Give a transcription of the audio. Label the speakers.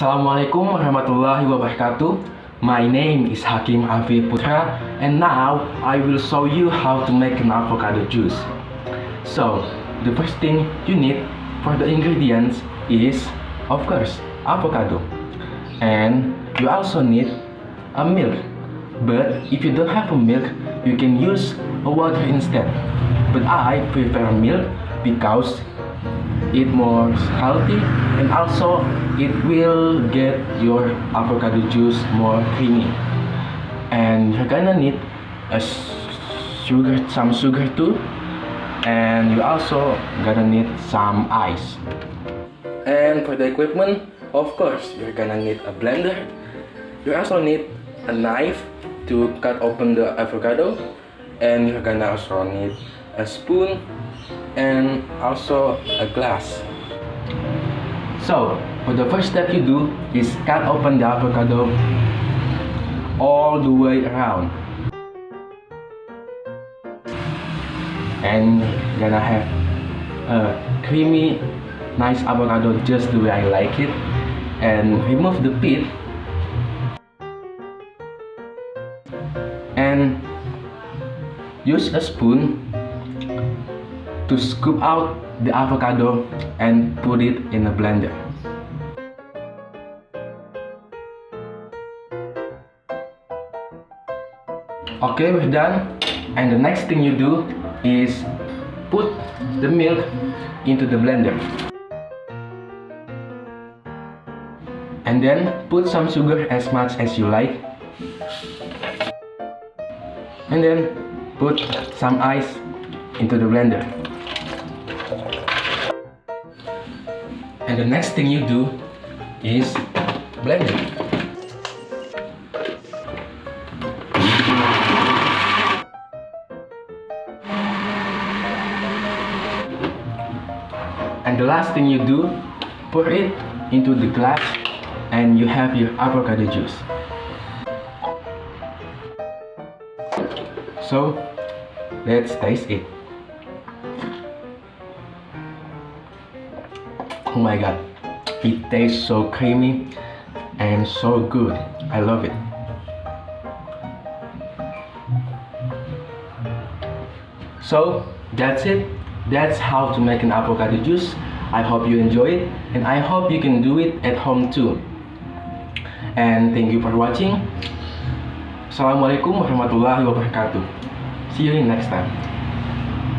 Speaker 1: Assalamualaikum warahmatullahi wabarakatuh. My name is Hakim Afif Putra, and now I will show you how to make an avocado juice. So, the first thing you need for the ingredients is, of course, avocado. And you also need a milk. But if you don't have a milk, you can use a water instead. But I prefer milk because it's more healthy, and also it will get your avocado juice more creamy. And you're gonna need some sugar too, and you also gonna need some ice. And for the equipment, of course, you're gonna need a blender. You also need a knife to cut open the avocado, and you're gonna also need a spoon and also a glass. So, for the first step you do is cut open the avocado all the way around. And you're gonna have a creamy, nice avocado just the way I like it. And remove the pit. And use a spoon to scoop out the avocado and put it in a blender. Okay, we're done. And the next thing you do is put the milk into the blender. And then put some sugar as much as you like. And then put some ice into the blender. And the next thing you do is blend it. And the last thing you do, pour it into the glass, and you have your avocado juice. So, let's taste it. Oh my god, it tastes so creamy and so good. I love it. So, that's it. That's how to make an avocado juice. I hope you enjoy it, and I hope you can do it at home too. And thank you for watching. Assalamualaikum warahmatullahi wabarakatuh. See you in next time.